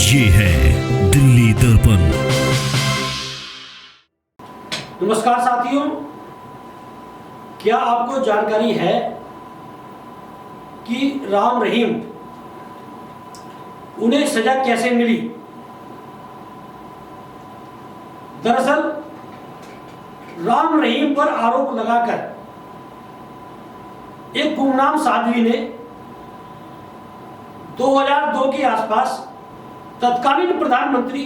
ये है दिल्ली दर्पण। नमस्कार साथियों, क्या आपको जानकारी है कि राम रहीम उन्हें सजा कैसे मिली? दरअसल राम रहीम पर आरोप लगाकर एक गुमनाम साध्वी ने 2002 के आसपास तत्कालीन प्रधानमंत्री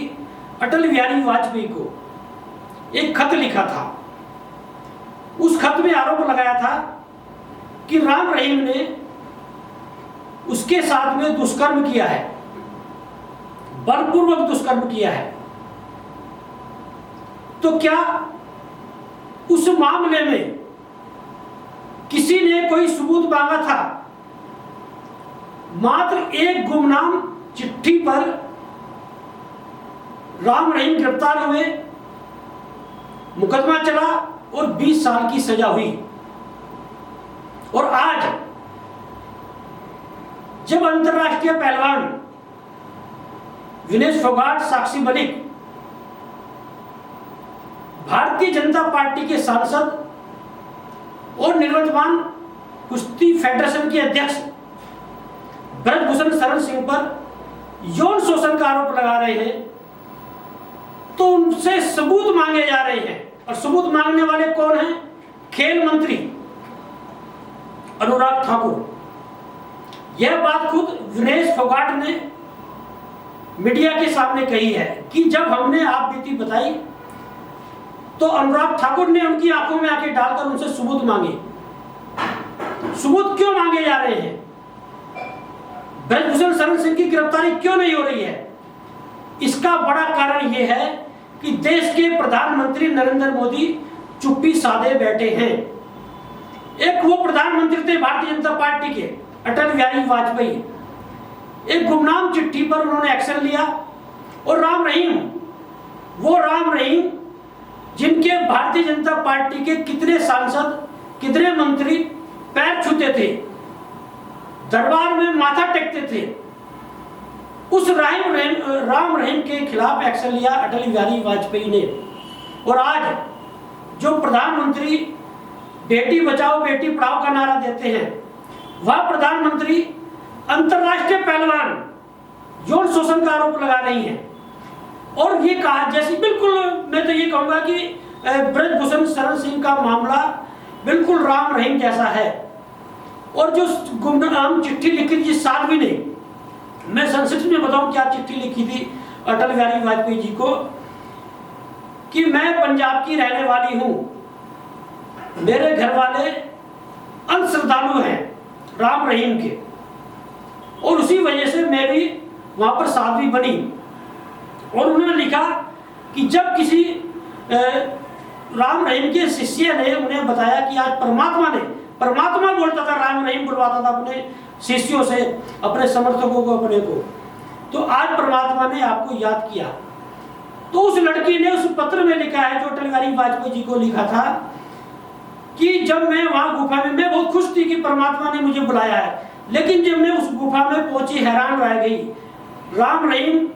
अटल बिहारी वाजपेयी को एक खत लिखा था। उस खत में आरोप लगाया था कि राम रहीम ने उसके साथ में दुष्कर्म किया है, बलपूर्वक दुष्कर्म किया है। तो क्या उस मामले में किसी ने कोई सबूत मांगा था? मात्र एक गुमनाम चिट्ठी पर राम रहीम गिरफ्तार हुए, मुकदमा चला और 20 साल की सजा हुई। और आज जब अंतर्राष्ट्रीय पहलवान विनेश फोगाट, साक्षी मलिक, भारतीय जनता पार्टी के सांसद और निवर्तमान कुश्ती फेडरेशन के अध्यक्ष ब्रजभूषण शरण सिंह पर यौन शोषण का आरोप लगा रहे हैं, तो उनसे सबूत मांगे जा रहे हैं। और सबूत मांगने वाले कौन हैं? खेल मंत्री अनुराग ठाकुर। यह बात खुद विनेश फोगाट ने मीडिया के सामने कही है कि जब हमने आप बीती बताई तो अनुराग ठाकुर ने उनकी आंखों में आंखें डालकर उनसे सबूत मांगे। सबूत क्यों मांगे जा रहे हैं? ब्रजभूषण शरण सिंह की गिरफ्तारी क्यों नहीं हो रही है? इसका बड़ा कारण यह है कि देश के प्रधानमंत्री नरेंद्र मोदी चुप्पी साधे बैठे हैं। एक वो प्रधानमंत्री थे भारतीय जनता पार्टी के, अटल बिहारी वाजपेयी। एक गुमनाम चिट्ठी पर उन्होंने एक्शन लिया और राम रहीम, वो राम रहीम जिनके भारतीय जनता पार्टी के कितने सांसद, कितने मंत्री पैर छूते थे, दरबार में माथा टेकते थे, उस राम रहीम के खिलाफ एक्शन लिया अटल बिहारी वाजपेयी ने। और आज जो प्रधानमंत्री बेटी बचाओ बेटी पढ़ाओ का नारा देते हैं, वह प्रधानमंत्री अंतर्राष्ट्रीय पहलवान यौन शोषण का आरोप लगा रही हैं। और ये कहा जैसे बिल्कुल, मैं तो ये कहूंगा कि ब्रजभूषण शरण सिंह का मामला बिल्कुल राम रहीम जैसा है। और जो गुमनाम चिट्ठी लिखी थी साध्वी ने, मैं संसद में बताऊं क्या चिट्ठी लिखी थी अटल बिहारी वाजपेयी जी को कि मैं पंजाब की रहने वाली हूं, मेरे घर वाले अंध श्रद्धालु हैं राम रहीम के, और उसी वजह से मैं भी वहां पर साध्वी बनी। और उन्होंने लिखा कि जब किसी राम रहीम के शिष्य ने उन्हें बताया कि आज परमात्मा बोलता था, राम रहीम बुलवाता था अपने शिष्यों से, अपने समर्थकों को, अपने को, तो आज परमात्मा ने आपको याद किया। तो उस लड़की ने उस पत्र में लिखा है जो अटल बिहारी वाजपेयी जी को लिखा था कि जब मैं वहां गुफा में, मैं बहुत खुश थी कि परमात्मा ने मुझे बुलाया है, लेकिन जब मैं उस गुफा में पहुंची हैरान रह गई। राम रहीम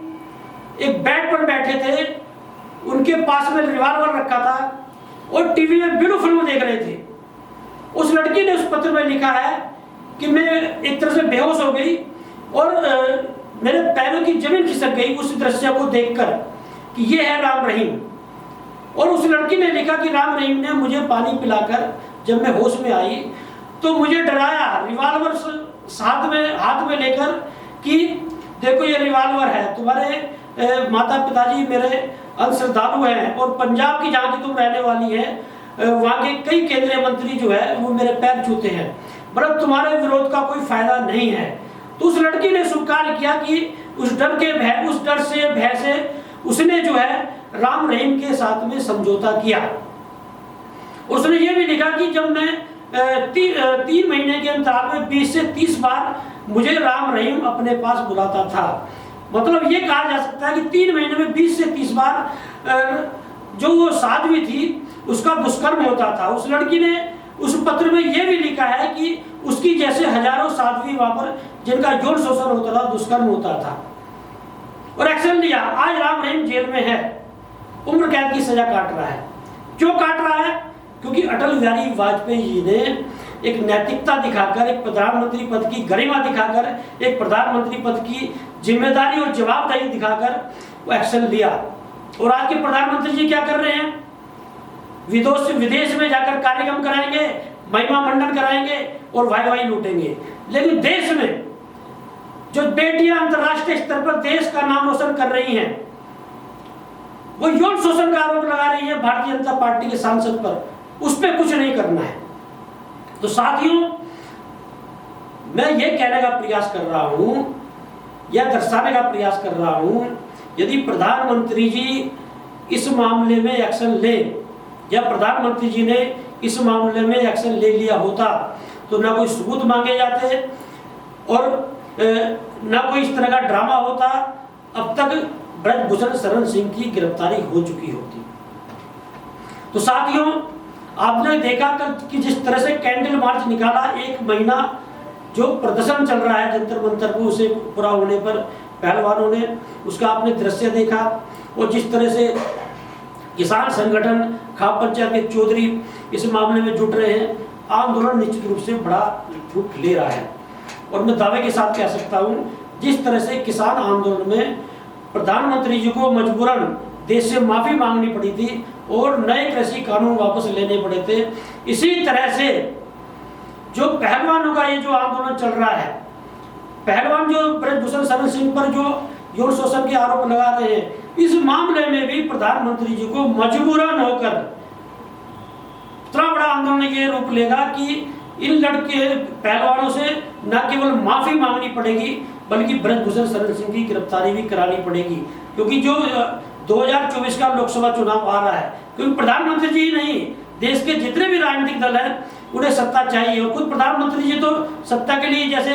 एक बेड पर बैठे थे, उनके पास में रिवॉल्वर रखा था और टीवी में ब्लू फिल्म देख रहे थे। उस लड़की ने उस पत्र में लिखा है कि मैं एक तरह से बेहोश हो गई और मेरे पैरों की जमीन खिसक गई उस दृश्य को देखकर कि ये है राम रहीम। और उस लड़की ने लिखा कि राम रहीम ने मुझे पानी पिलाकर जब मैं होश में आई तो मुझे डराया, रिवॉल्वर हाथ में लेकर कि देखो ये रिवॉल्वर है, तुम्हारे माता पिताजी मेरे अंध श्रद्धालु हैं और पंजाब की जहाँ की तुम रहने वाली है, वहाँ के कई केंद्रीय मंत्री जो है वो मेरे पैर छूते हैं, मतलब तुम्हारे विरोध का कोई फायदा नहीं है। तो उस लड़की ने स्वीकार किया कि उस डर से भय से उसने जो है राम रहीम के साथ में समझौता किया। उसने ये भी लिखा कि जब मैं 3 महीने के अंतराल में 20 से 30 बार मुझे राम रहीम अपने पास बुलाता था। मतलब ये कहा जा सकता है कि 3 महीने में 20 से 30 बार जो वो साध्वी थी उसका दुष्कर्म होता था। उस लड़की ने उस पत्र में यह भी लिखा है कि उसकी जैसे हजारों साध्वी वहां पर जिनका यौन शोषण होता था, दुष्कर्म होता था। और एक्शन लिया। आज राम रहीम जेल में है, उम्र कैद की सजा काट रहा है। क्यों काट रहा है? क्योंकि अटल बिहारी वाजपेयी जी ने एक नैतिकता दिखाकर, एक प्रधानमंत्री पद की गरिमा दिखाकर, एक प्रधानमंत्री पद की जिम्मेदारी और जवाबदेही दिखाकर वो एक्शन लिया। और आज के प्रधानमंत्री जी क्या कर रहे हैं? विदेश में जाकर कार्यक्रम कराएंगे, महिमा मंडन कराएंगे और वाई लूटेंगे। लेकिन देश में जो बेटियां अंतर्राष्ट्रीय स्तर पर देश का नाम रोशन कर रही हैं, वो यौन शोषण का आरोप लगा रही है भारतीय जनता पार्टी के सांसद पर, उस पर कुछ नहीं करना है। तो साथियों, मैं ये कहने का प्रयास कर रहा हूं या दर्शाने का प्रयास कर रहा हूं, यदि प्रधानमंत्री जी इस मामले में एक्शन ले या प्रधानमंत्री जी ने इस मामले में एक्शन ले लिया होता तो ना कोई सबूत मांगे जाते और ना कोई इस तरह का ड्रामा होता। अब तक ब्रजभूषण शरण सिंह की गिरफ्तारी हो चुकी होती। तो साथियों, आपने देखा कि जिस तरह से कैंडल मार्च निकाला, 1 महीना जो प्रदर्शन चल रहा है जंतर मंतर को, उसे पूरा होने पर पहलवानों ने, उसका आपने दृश्य देखा। और जिस तरह से किसान संगठन, खाप पंचायत के चौधरी इस मामले में जुट रहे हैं, आंदोलन निश्चित रूप से बड़ा रूप ले रहा है। और मैं दावे के साथ कह सकता हूं, जिस तरह से किसान आंदोलन में प्रधानमंत्री जी को मजबूरन देश से माफी मांगनी पड़ी थी और नए कृषि कानून वापस लेने पड़े थे, इसी तरह से जो पहलवानों का ये जो आंदोलन चल रहा है, पहलवान जो ब्रजभूषण शरण सिंह पर जो यौन शोषण के आरोप लगा रहे हैं, इस मामले में भी प्रधानमंत्री जी को मजबूरन होकर इतना बड़ा आंदोलन ये रूप लेगा कि इन लड़के पहलवानों से न केवल माफी मांगनी पड़ेगी बल्कि ब्रजभूषण शरण सिंह की गिरफ्तारी भी करानी पड़ेगी। क्योंकि जो 2024 का लोकसभा चुनाव आ रहा है, क्योंकि प्रधानमंत्री जी नहीं, देश के जितने भी राजनीतिक दल हैं उन्हें सत्ता चाहिए और खुद प्रधानमंत्री जी तो सत्ता के लिए जैसे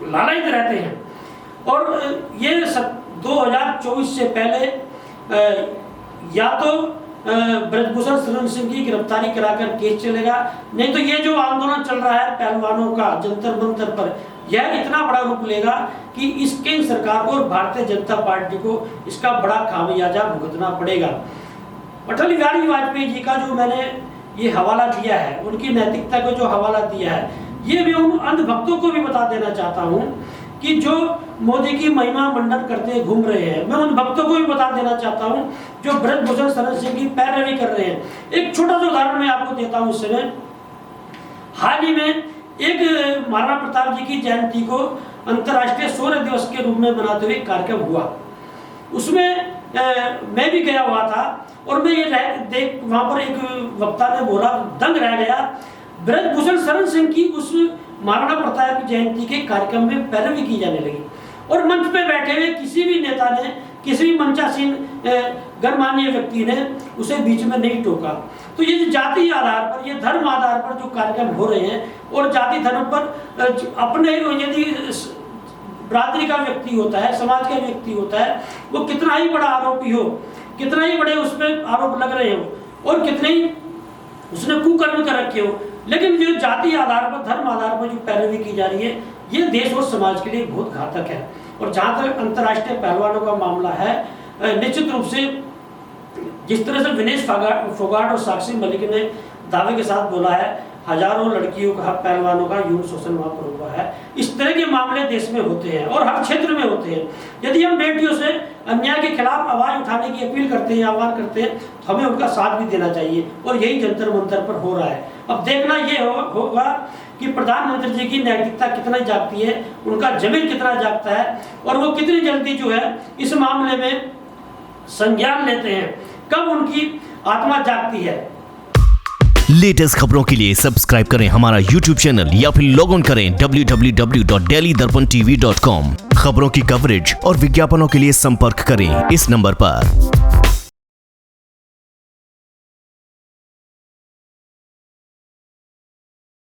लालायित रहते हैं। और ये 2024 से पहले या तो ब्रजभूषण शरण सिंह की गिरफ्तारी कराकर केस चलेगा, नहीं तो ये जो आंदोलन चल रहा है पहलवानों का जंतर मंतर पर, यह इतना बड़ा रूप लेगा कि इस केंद्र सरकार को और भारतीय जनता पार्टी को इसका बड़ा खामियाजा भुगतना पड़ेगा। अटल बिहारी वाजपेयी जी का जो मैंने ये हवाला दिया है, उनकी नैतिकता को जो हवाला दिया है, ये मैं उन अंधभक्तों को भी बता देना चाहता हूँ कि जो मोदी की महिमा मंडन करते घूम रहे हैं, मैं उन भक्तों को भी बता देना चाहता हूं जो ब्रजभूषण शरण सिंह की पैरवी कर रहे हैं। एक छोटा सा उदाहरण मैं आपको देता हूं। इस समय हाल ही में एक महाराणा प्रताप जी की जयंती को अंतर्राष्ट्रीय शौर्य दिवस के रूप में मनाते हुए कार्यक्रम हुआ। उसमें मैं भी गया हुआ था और मैं ये वहां पर एक वक्ता ने बोला, दंग रह गया, ब्रजभूषण शरण सिंह की उस महाराणा प्रताप की जयंती के कार्यक्रम में पैरवी की जाने लगी और मंच पे बैठे हुए किसी भी नेता ने, किसी भी मंचासीन गणमान्य व्यक्ति ने उसे बीच में नहीं टोका। तो ये जाति आधार पर, ये धर्म आधार पर जो कार्यक्रम हो रहे हैं और जाति धर्म पर अपने, यदि बिरादरी का व्यक्ति होता है, समाज का व्यक्ति होता है, वो कितना ही बड़ा आरोपी हो, कितना ही बड़े उस पर आरोप लग रहे हो और कितने ही उसने कुकर्म कर रखे हो, लेकिन जो जाति आधार पर, धर्म आधार पर जो पैरवी की जा रही है, ये देश और समाज के लिए बहुत घातक है। और जहाँ तक अंतर्राष्ट्रीय पहलवानों का मामला है, निश्चित रूप से जिस तरह से विनेश फोगाट और साक्षी मलिक ने दावे के साथ बोला है, हजारों लड़कियों का, पहलवानों का यौन शोषण वहां पर हुआ है। इस तरह के मामले देश में होते हैं और हर क्षेत्र में होते हैं। यदि हम बेटियों से अन्याय के खिलाफ आवाज उठाने की अपील करते हैं, आह्वान करते हैं, तो हमें उनका साथ भी देना चाहिए और यही जंतर मंतर पर हो रहा है। अब देखना ये होगा कि प्रधानमंत्री जी की नैतिकता कितना जागती है, उनका जमीर कितना जागता है और वो कितनी जल्दी जो है इस मामले में संज्ञान लेते हैं, कब उनकी आत्मा जागती है। लेटेस्ट खबरों के लिए सब्सक्राइब करें हमारा YouTube चैनल या फिर लॉग ऑन करें www.delhidarpantv.com। खबरों की कवरेज और विज्ञापनों के लिए संपर्क करें इस नंबर पर।